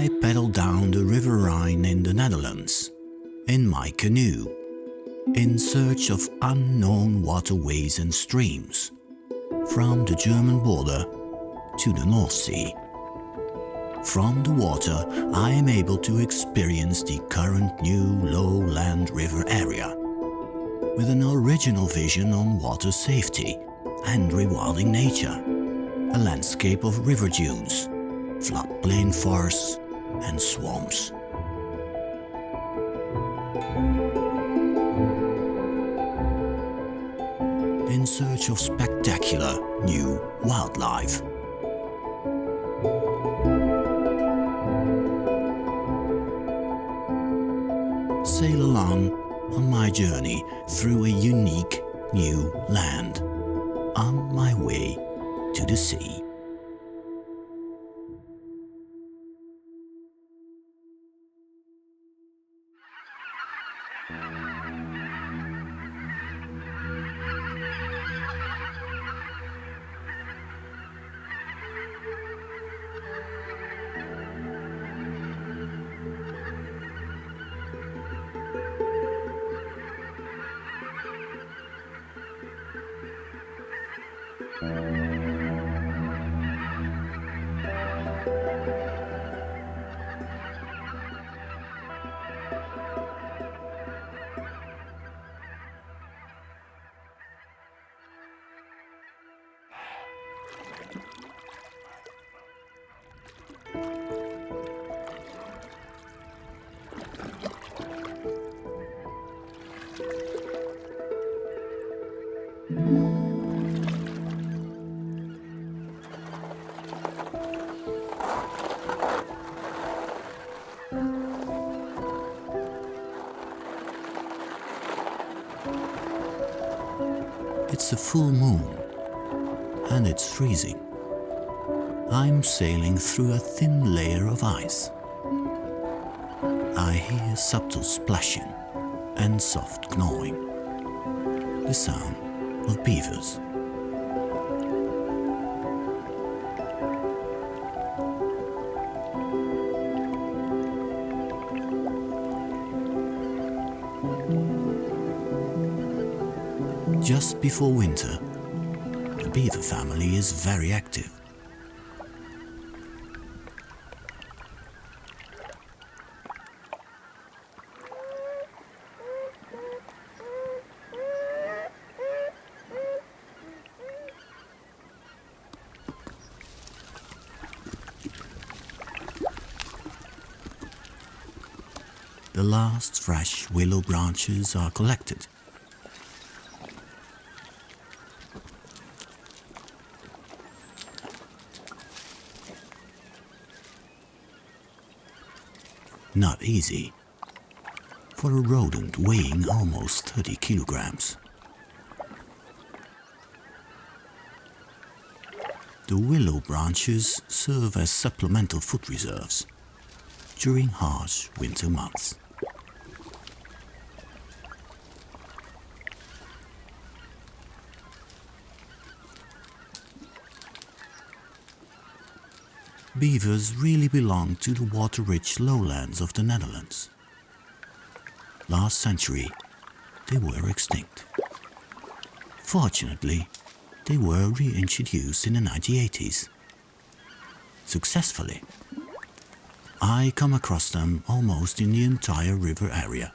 I paddle down the River Rhine in the Netherlands, in my canoe, in search of unknown waterways and streams, from the German border to the North Sea. From the water, I am able to experience the current new lowland river area, with an original vision on water safety and rewilding nature, a landscape of river dunes, floodplain forests and swamps. In search of spectacular new wildlife. Sail along on my journey through a unique new land, on my way to the sea. It's a full moon, and it's freezing. I'm sailing through a thin layer of ice. I hear subtle splashing and soft gnawing, the sound of beavers. Just before winter, the beaver family is very active. The last fresh willow branches are collected. Not easy for a rodent weighing almost 30 kilograms. The willow branches serve as supplemental food reserves during harsh winter months. Beavers really belong to the water-rich lowlands of the Netherlands. Last century, they were extinct. Fortunately, they were reintroduced in the 1980s. Successfully. I come across them almost in the entire river area.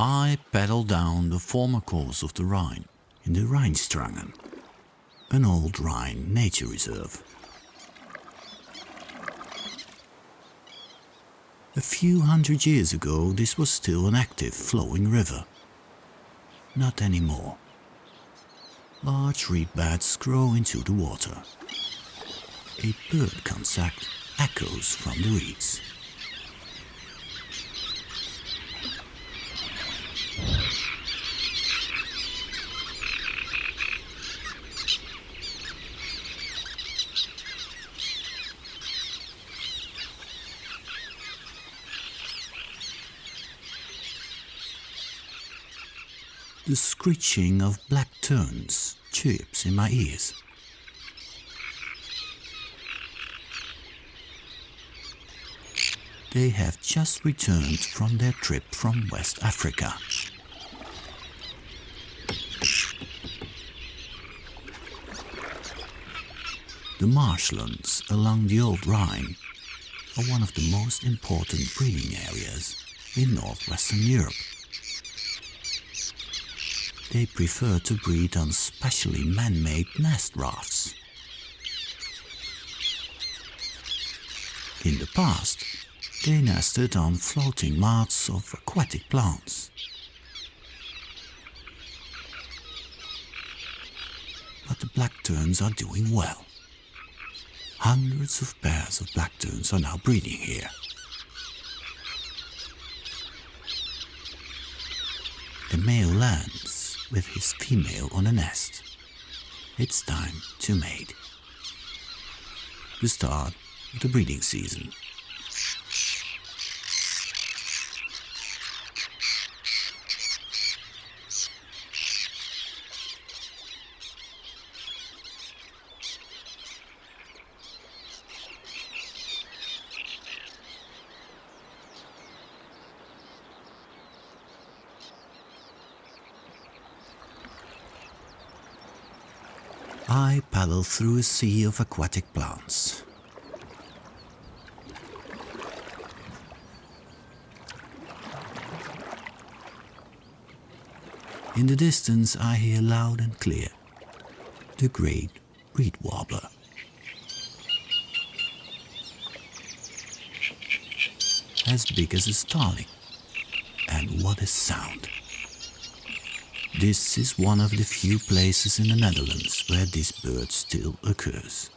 I paddle down the former course of the Rhine in the Rheinstrangen, an old Rhine nature reserve. A few hundred years ago this was still an active flowing river. Not anymore. Large reed beds grow into the water. A bird concept echoes from the reeds. The screeching of black terns chirps in my ears. They have just returned from their trip from West Africa. The marshlands along the Old Rhine are one of the most important breeding areas in northwestern Europe. They prefer to breed on specially man-made nest rafts. In the past, they nested on floating mats of aquatic plants. But the black terns are doing well. Hundreds of pairs of black terns are now breeding here. The male lands with his female on a nest. It's time to mate. The start of the breeding season. I paddle through a sea of aquatic plants. In the distance I hear loud and clear the great reed warbler. As big as a starling, and what a sound! This is one of the few places in the Netherlands where this bird still occurs.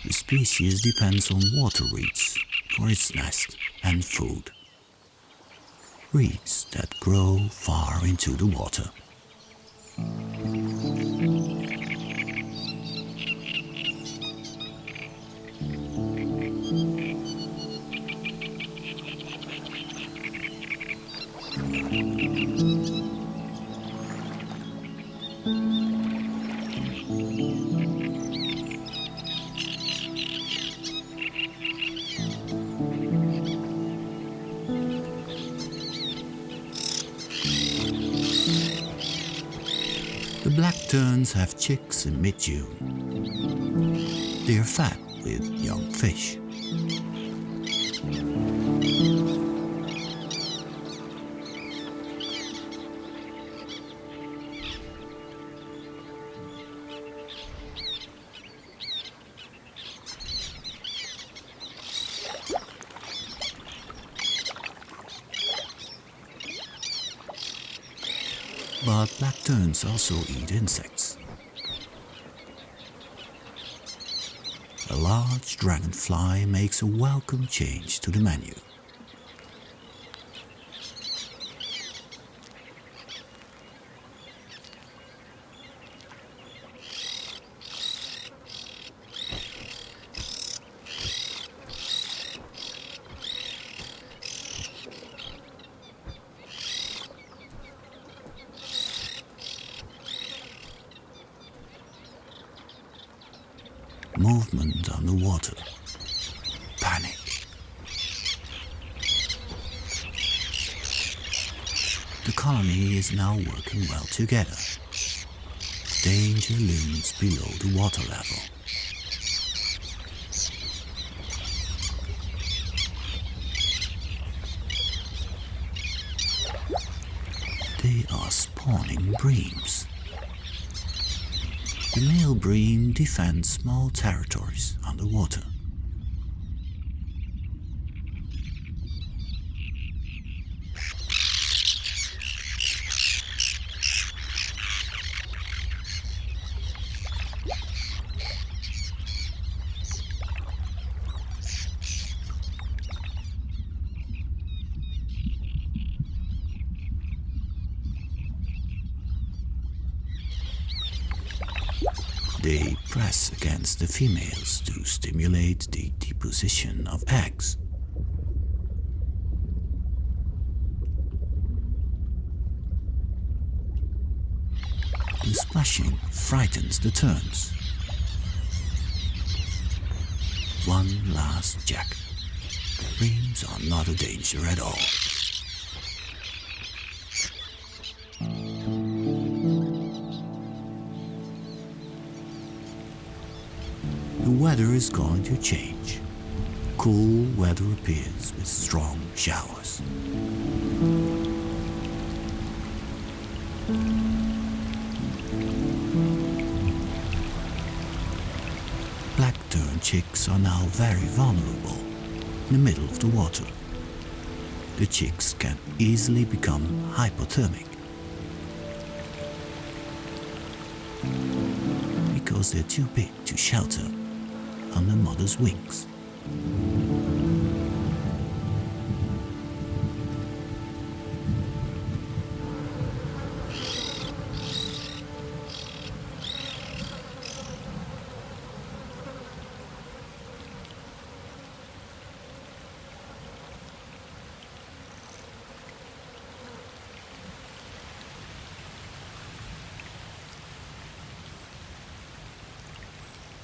The species depends on water reeds for its nest and food. Reeds that grow far into the water. The black terns have chicks in mid-June. They are fed with young fish. But black terns also eat insects. A large dragonfly makes a welcome change to the menu. Movement underwater. Panic. The colony is now working well together. Danger looms below the water level. spawning breams. The male bream defends small territories underwater. They press against the females to stimulate the deposition of eggs. The splashing frightens the terns. One last jack. The breams are not a danger at all. The weather is going to change. Cool weather appears with strong showers. Black tern chicks are now very vulnerable in the middle of the water. The chicks can easily become hypothermic because they're too big to shelter under mother's wings.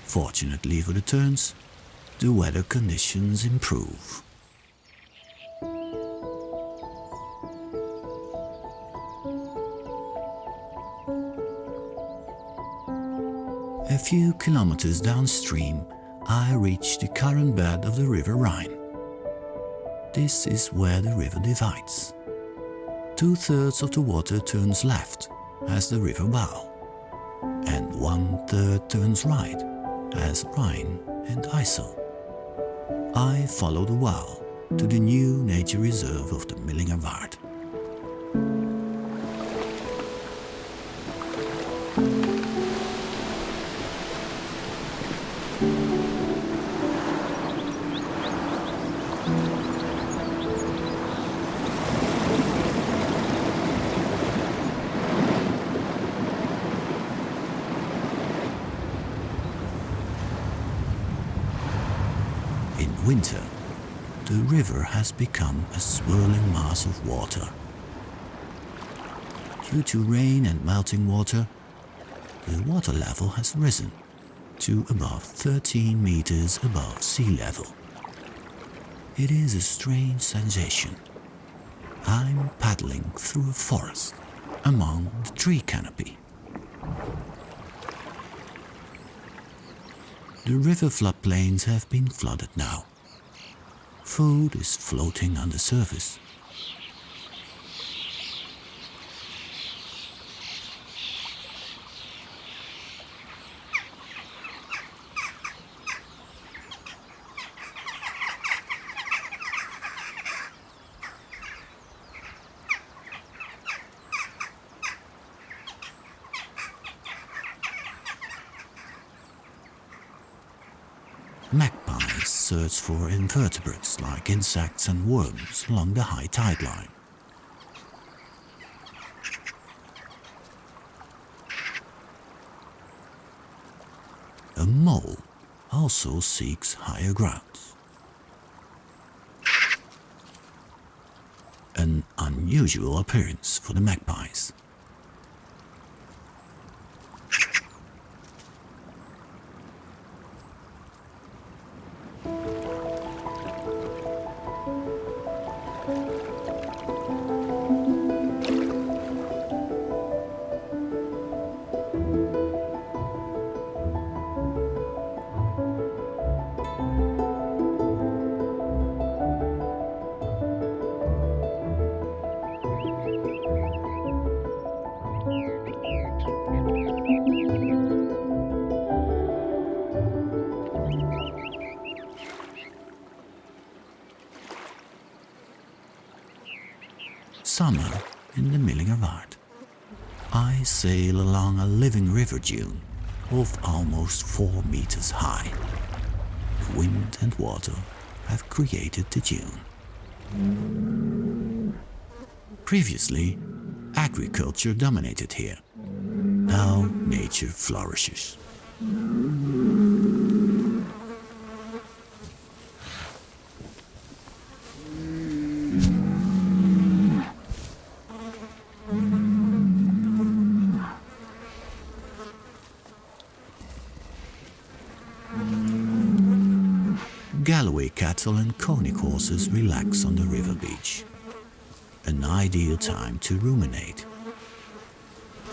Fortunately for the terns, the weather conditions improve. A few kilometers downstream, I reach the current bed of the River Rhine. This is where the river divides. 2/3 of the water turns left as the river bow, and 1/3 turns right as Rhine and Isel. I follow the Waal to the new nature reserve of the Millinger Waard. In winter, the river has become a swirling mass of water. Due to rain and melting water, the water level has risen to above 13 meters above sea level. It is a strange sensation. I'm paddling through a forest among the tree canopy. The river floodplains have been flooded now. Food is floating on the surface. Magpies search for invertebrates like insects and worms along the high tide line. A mole also seeks higher grounds. An unusual appearance for the magpies. summer in the milling of art. I sail along a living river dune of almost 4 meters high. The wind and water have created the dune. Previously, agriculture dominated here. Now nature flourishes. Galloway cattle and Coney horses relax on the river beach. An ideal time to ruminate.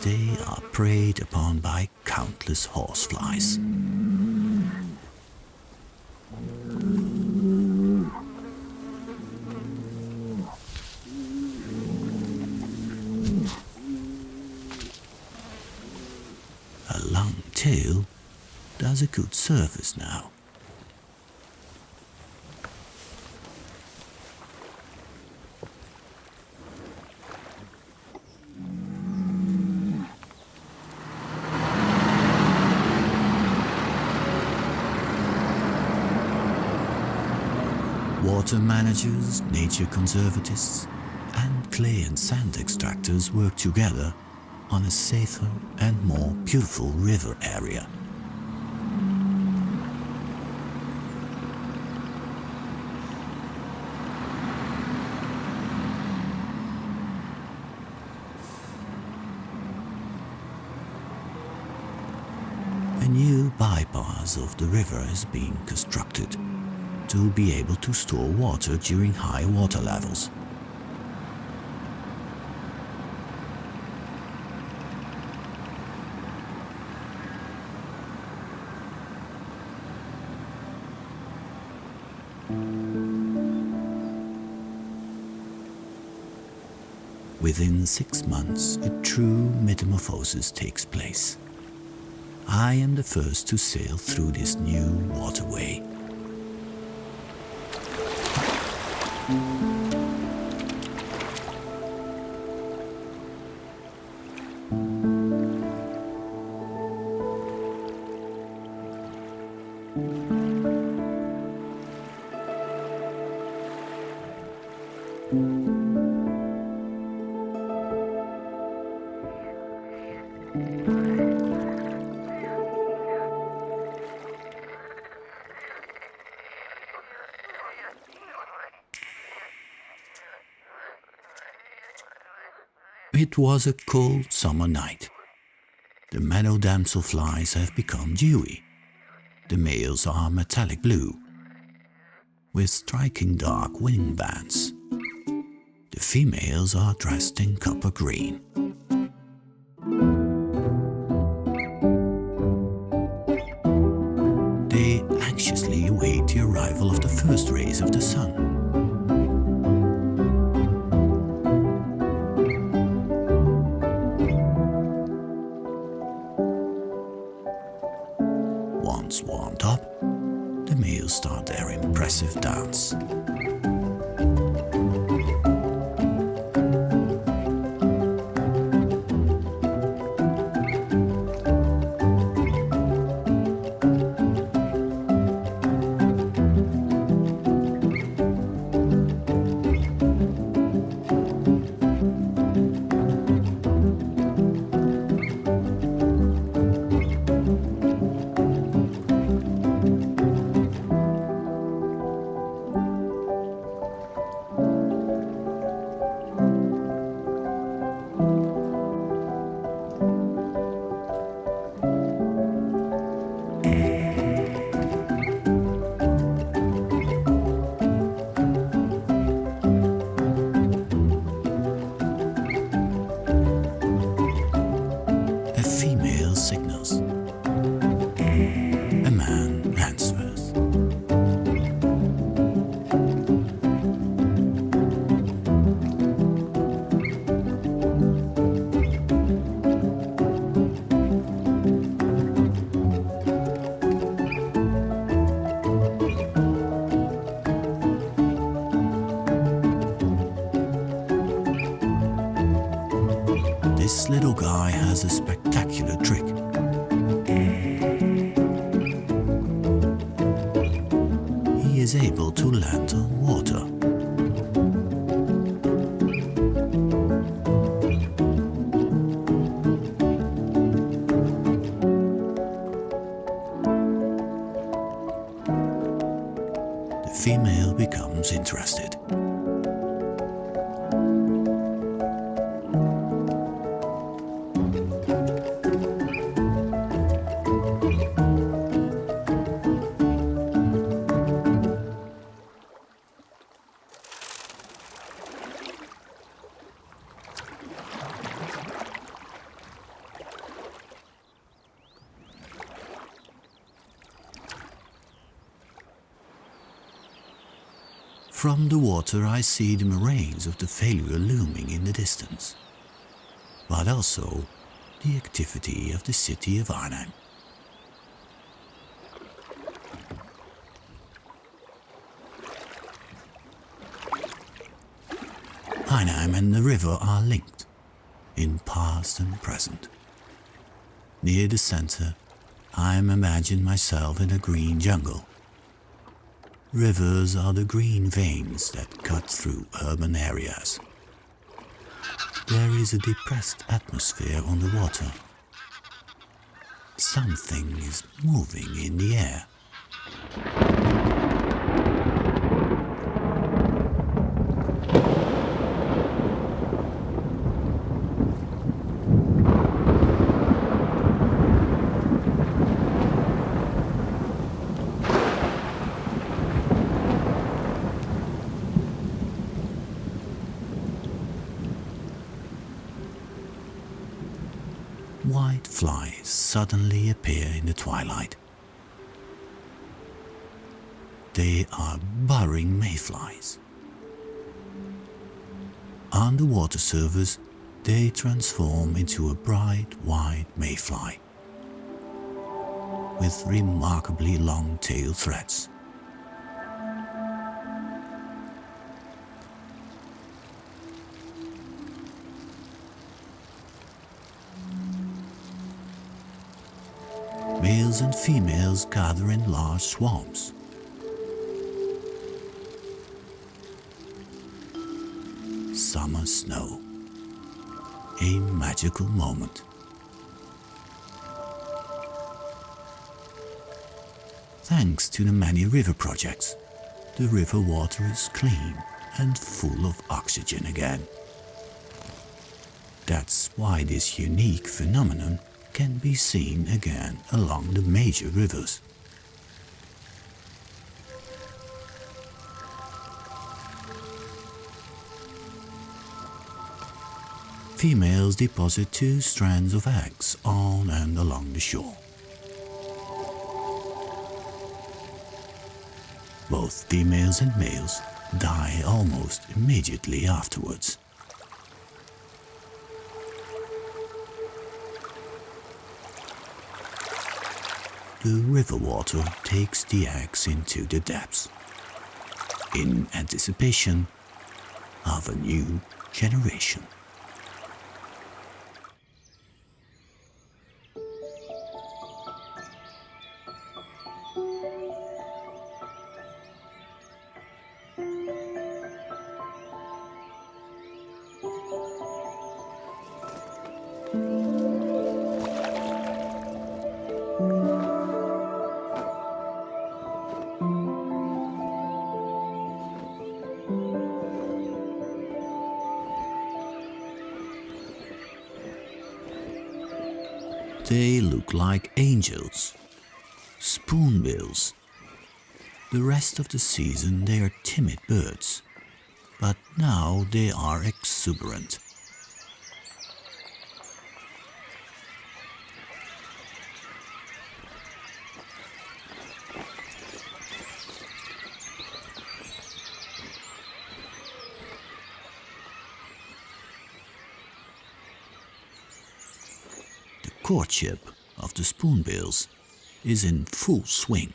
They are preyed upon by countless horseflies. A long tail does a good service now. Water managers, nature conservatists, and clay and sand extractors work together on a safer and more beautiful river area. A new bypass of the river is being constructed to be able to store water during high water levels. Within 6 months, a true metamorphosis takes place. I am the first to sail through this new waterway. It was a cold summer night. The meadow damselflies have become dewy. The males are metallic blue, with striking dark wing bands. The females are dressed in copper green. They anxiously await the arrival of the first rays of the sun. Once warmed up, the males start their impressive dance. does a spectacular trick. He is able to land on water. The female becomes interested. From the water I see the moraines of the failure looming in the distance, but also the activity of the city of Arnhem. Arnhem and the river are linked in past and present. Near the center, I imagine myself in a green jungle. Rivers are the green veins that cut through urban areas. There is a depressed atmosphere on the water. Something is moving in the air. White flies suddenly appear in the twilight. They are burrowing mayflies. On the water surface, they transform into a bright white mayfly with remarkably long tail threads. Males and females gather in large swarms. Summer snow. A magical moment. Thanks to the many river projects, the river water is clean and full of oxygen again. That's why this unique phenomenon can be seen again along the major rivers. Females deposit 2 strands of eggs on and along the shore. Both females and males die almost immediately afterwards. The river water takes the eggs into the depths, in anticipation of a new generation. They look like angels, spoonbills. The rest of the season they are timid birds, but now they are exuberant. The courtship of the spoonbills is in full swing.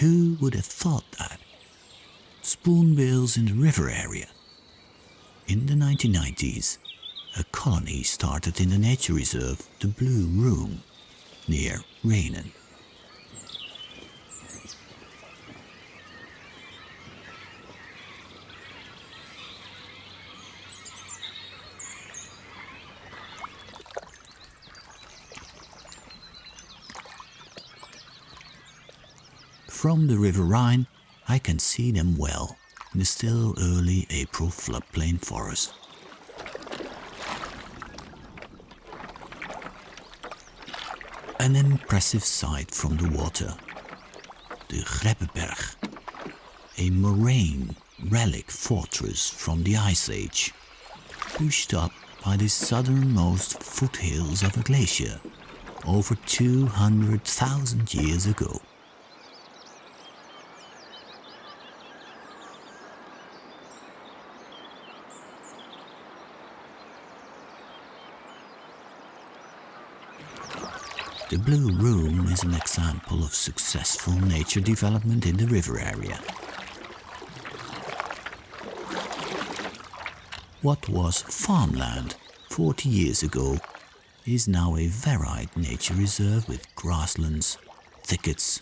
Who would have thought that spoonbills in the river area. In the 1990s, a colony started in the nature reserve the Blue Room near Rhenen. From the River Rhine, I can see them well in the still early April floodplain forest. An impressive sight from the water, the Grebbeberg, a moraine relic fortress from the Ice Age, pushed up by the southernmost foothills of a glacier over 200,000 years ago. The Blue Room is an example of successful nature development in the river area. What was farmland 40 years ago is now a varied nature reserve with grasslands, thickets,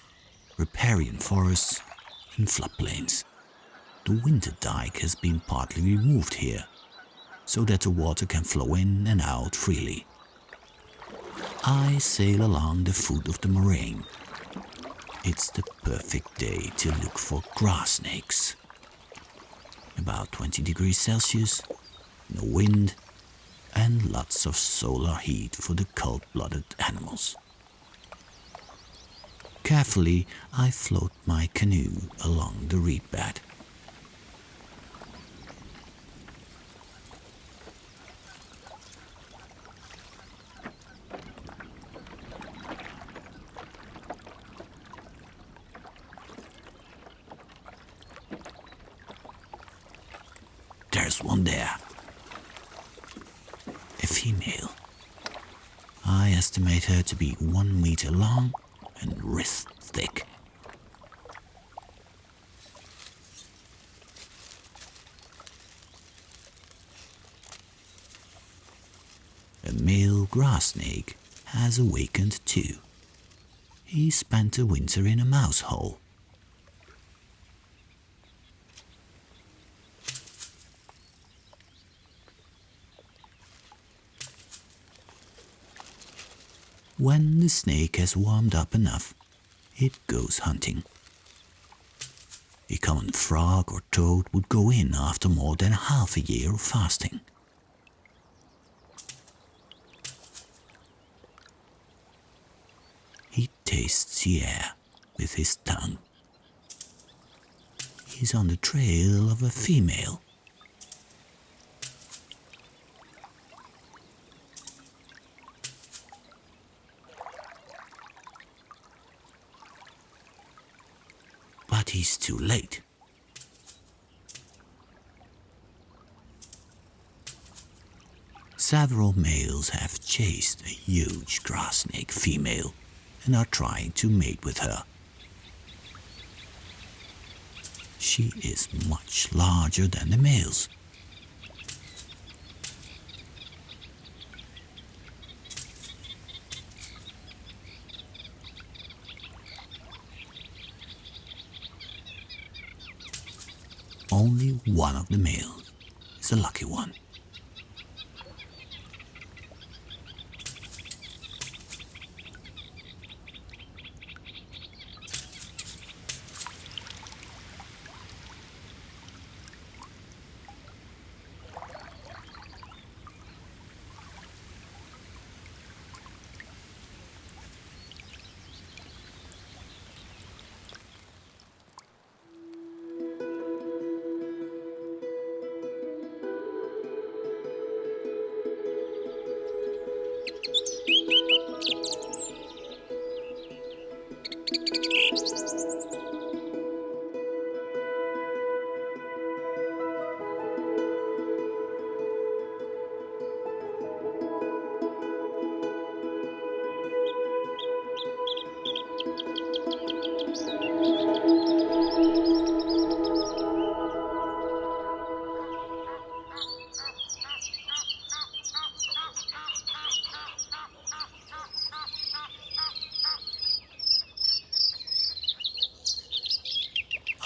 riparian forests and floodplains. The winter dike has been partly removed here, so that the water can flow in and out freely. I sail along the foot of the moraine. It's the perfect day to look for grass snakes. About 20 degrees Celsius, no wind, and lots of solar heat for the cold-blooded animals. Carefully, I float my canoe along the reed bed. There's one there. A female. I estimate her to be 1 meter long and wrist thick. A male grass snake has awakened too. He spent the winter in a mouse hole. When the snake has warmed up enough, it goes hunting. A common frog or toad would go in after more than half a year of fasting. He tastes the air with his tongue. He's on the trail of a female. But he's too late. Several males have chased a huge grass snake female and are trying to mate with her. She is much larger than the males. Only one of the males is the lucky one.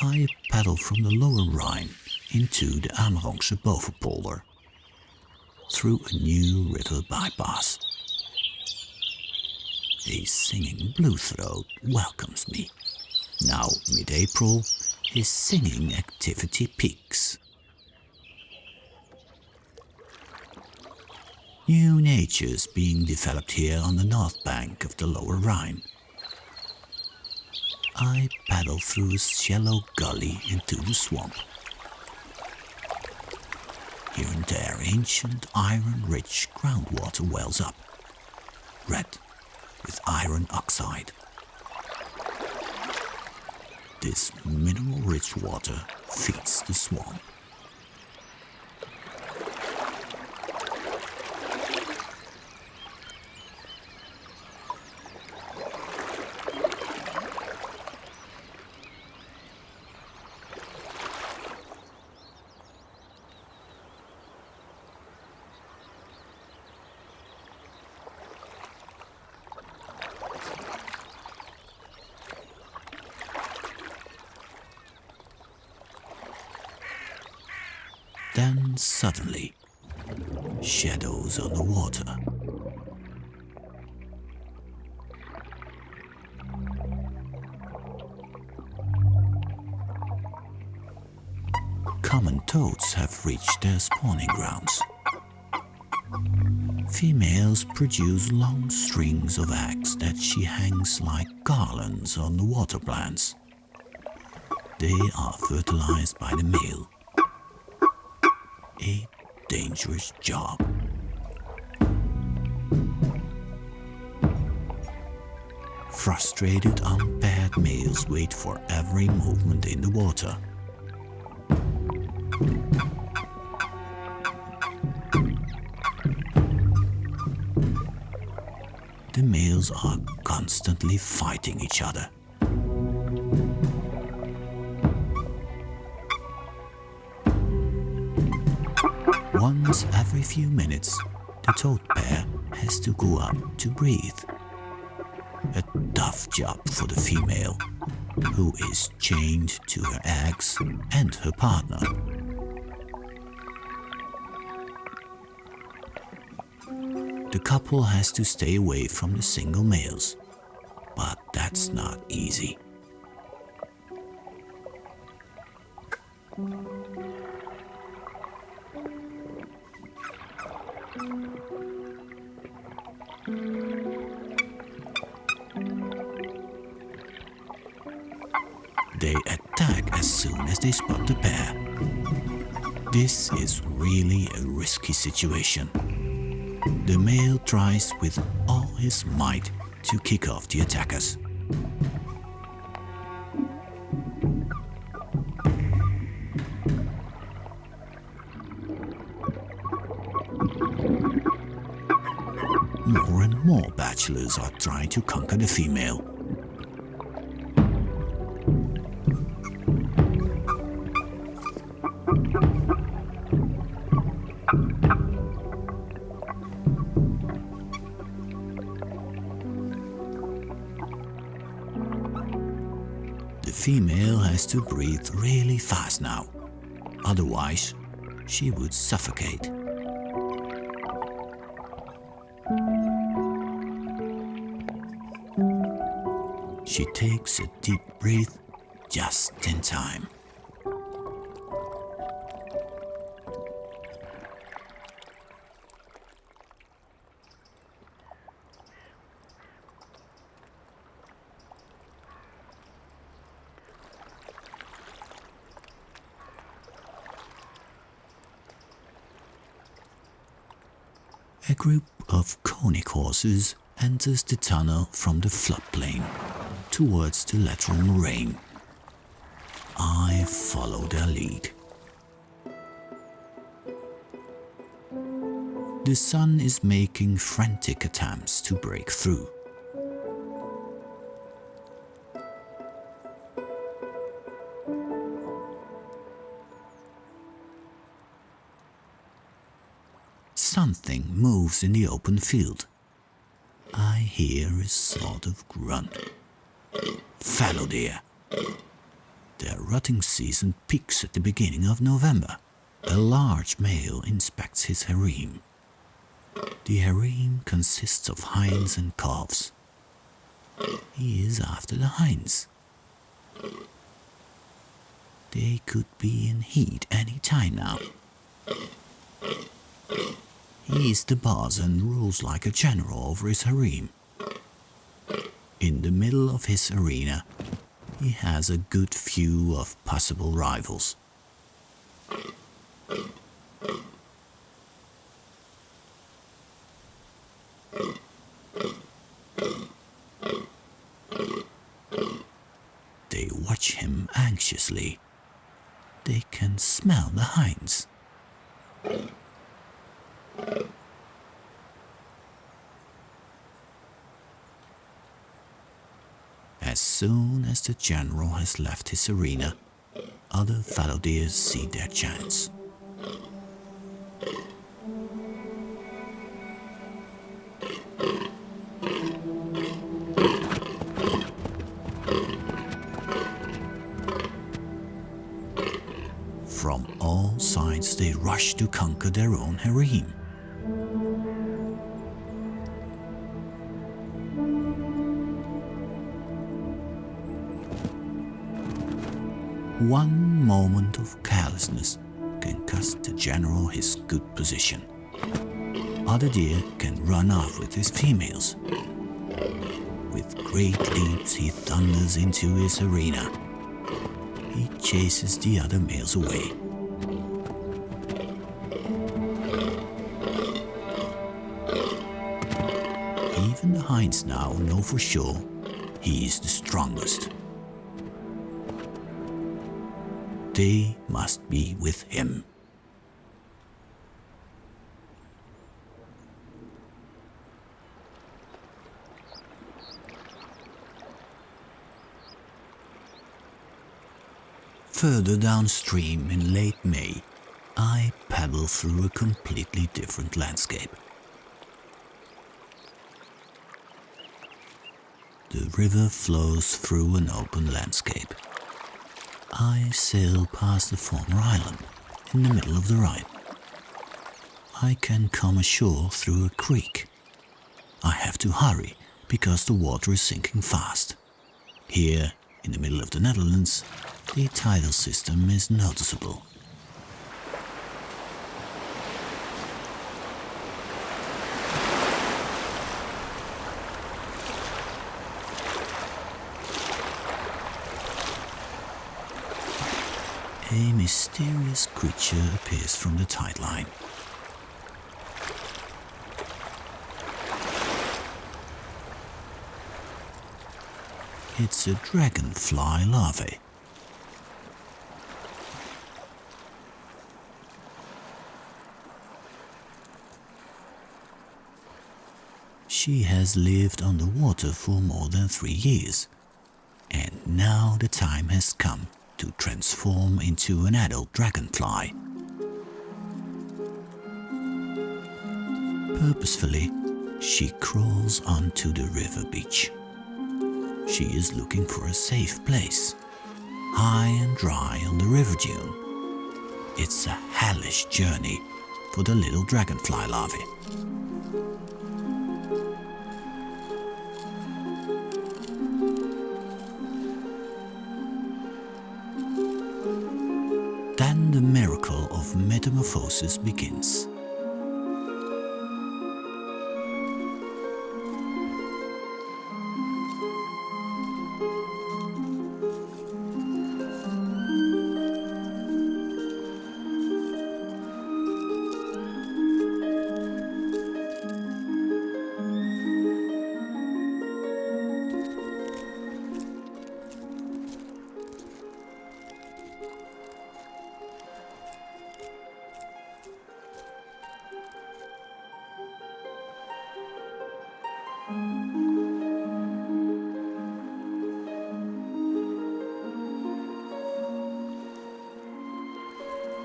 I paddle from the lower Rhine into the Amerongse Bovenpolder through a new river bypass. A singing bluethroat welcomes me. Now, mid-April, his singing activity peaks. New nature's being developed here on the north bank of the lower Rhine. I paddle through a shallow gully into the swamp. Here and there, ancient iron-rich groundwater wells up, red with iron oxide. This mineral-rich water feeds the swamp. Then suddenly, shadows on the water. Common toads have reached their spawning grounds. Females produce long strings of eggs that she hangs like garlands on the water plants. They are fertilized by the male. A dangerous job. Frustrated, unpaired males wait for every movement in the water. The males are constantly fighting each other. Once every few minutes, the toad pair has to go up to breathe. A tough job for the female, who is chained to her eggs and her partner. The couple has to stay away from the single males, but that's not easy. They attack as soon as they spot the pair. This is really a risky situation. The male tries with all his might to kick off the attackers. More and more bachelors are trying to conquer the female. The female has to breathe really fast now, otherwise she would suffocate. She takes a deep breath just in time. A group of conic horses enters the tunnel from the floodplain towards the lateral moraine. I follow their lead. The sun is making frantic attempts to break through. Something moves in the open field. I hear a sort of grunt. Fallow deer. Their rutting season peaks at the beginning of November. A large male inspects his harem. The harem consists of hinds and calves. He is after the hinds. They could be in heat any time now. He is the boss and rules like a general over his harem. In the middle of his arena, he has a good few of possible rivals. They watch him anxiously. They can smell the hinds. As soon as the general has left his arena, other fallow deer see their chance. From all sides they rush to conquer their own harem. One moment of carelessness can cost the general his good position. Other deer can run off with his females. With great leaps he thunders into his arena. He chases the other males away. Even the hinds now know for sure he is the strongest. They must be with him. Further downstream in late May, I paddle through a completely different landscape. The river flows through an open landscape. I sail past the former island, in the middle of the Rhine. I can come ashore through a creek. I have to hurry, because the water is sinking fast. Here, in the middle of the Netherlands, the tidal system is noticeable. A mysterious creature appears from the tide line. It's a dragonfly larvae. She has lived underwater for more than 3 years, and now the time has come to transform into an adult dragonfly. Purposefully, she crawls onto the river beach. She is looking for a safe place, high and dry on the river dune. It's a hellish journey for the little dragonfly larvae. Then the miracle of metamorphosis begins.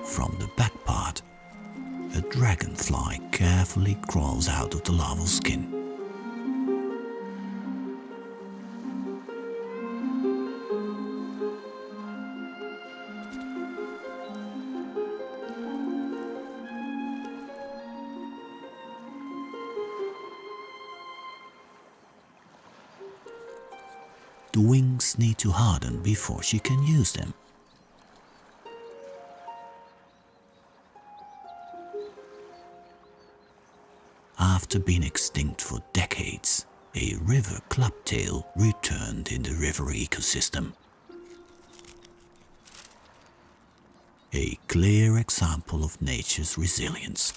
From the back part, a dragonfly carefully crawls out of the larval skin. The wings need to harden before she can use them. After being extinct for decades, a river clubtail returned in the river ecosystem. A clear example of nature's resilience.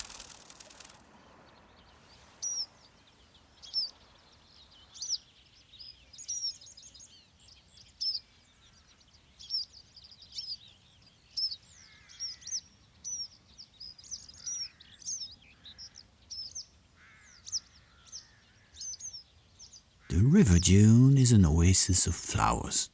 The river dune is an oasis of flowers.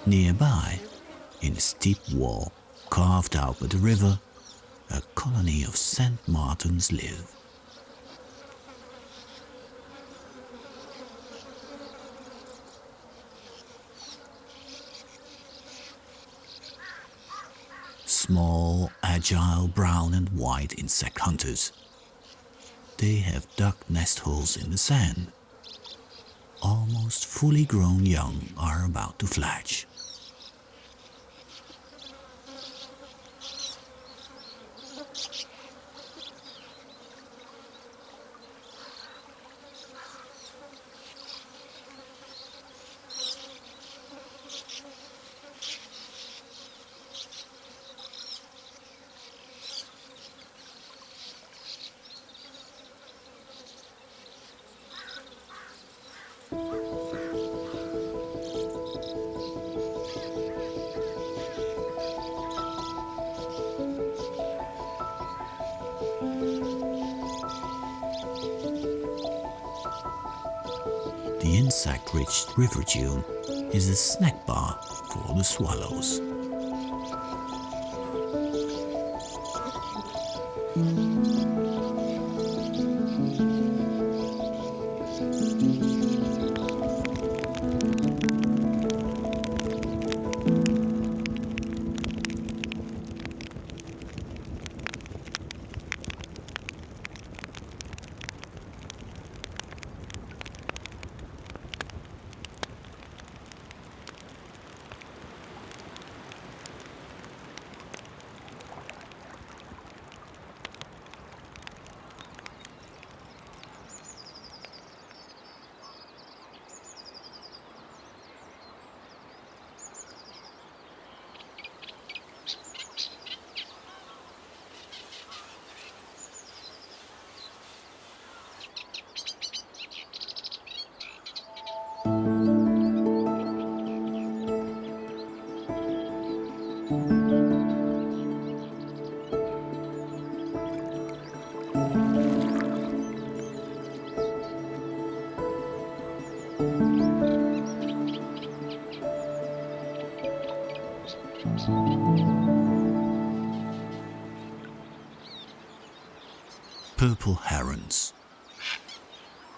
Nearby, in a steep wall carved out by the river, a colony of sand martins live. Small, agile brown and white insect hunters. They have dug nest holes in the sand. Almost fully grown young are about to fledge. The insect-rich river dune is a snack bar for the swallows. Purple herons.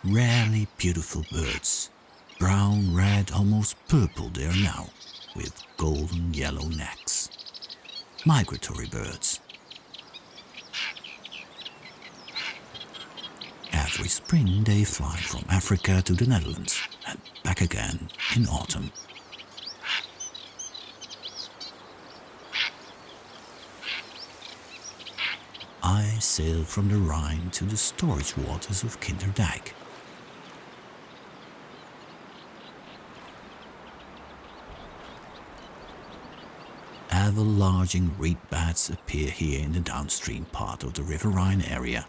Rarely beautiful birds. Brown, red, almost purple they are now, with golden yellow necks. Migratory birds. Every spring they fly from Africa to the Netherlands and back again in autumn. I sailed from the Rhine to the storage waters of Kinderdijk. Ever-larging reed beds appear here in the downstream part of the River Rhine area.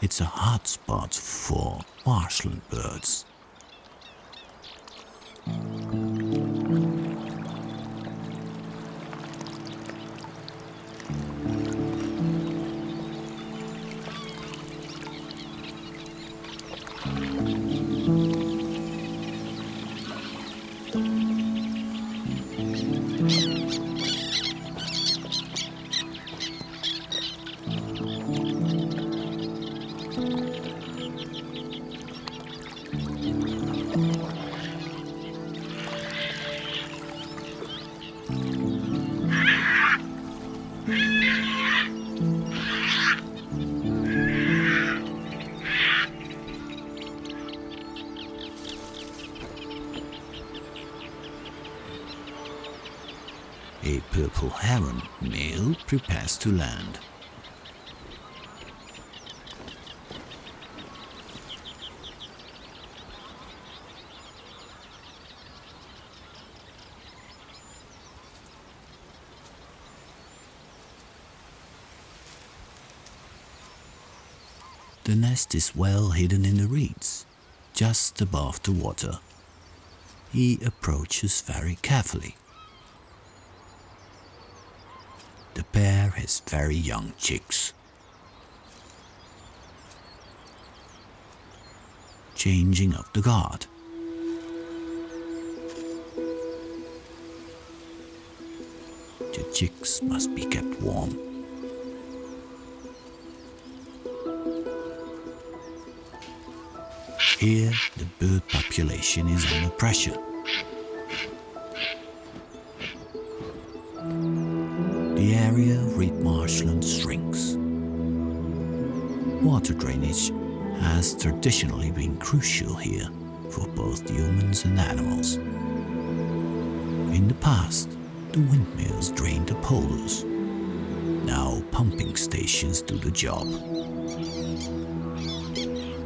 It's a hotspot for marshland birds. A purple heron male prepares to land. The nest is well hidden in the reeds, just above the water. He approaches very carefully. The pair has very young chicks. Changing of the guard. The chicks must be kept warm. Here, the bird population is under pressure. The area of reed marshland shrinks. Water drainage has traditionally been crucial here for both humans and animals. In the past, the windmills drained the polders. Now pumping stations do the job.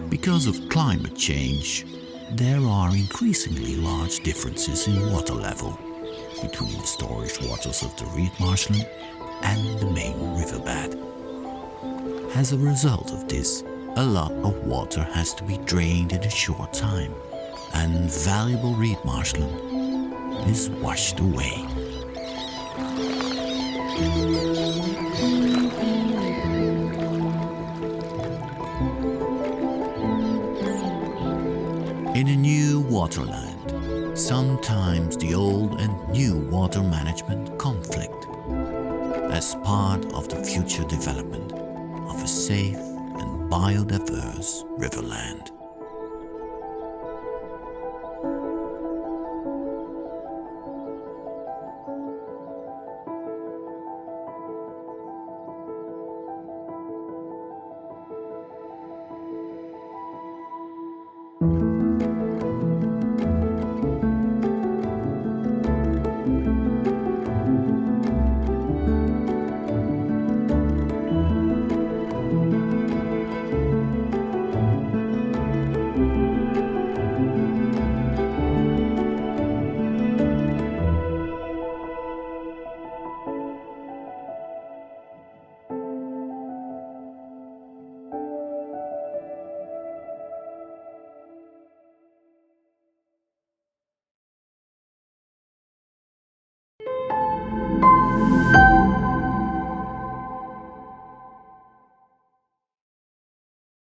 Because of climate change, there are increasingly large differences in water level between the storage waters of the reed marshland and the main riverbed. As a result of this, a lot of water has to be drained in a short time, and valuable reed marshland is washed away. In a new waterland, sometimes the old and new water management conflict as part of the future development of a safe and biodiverse riverland.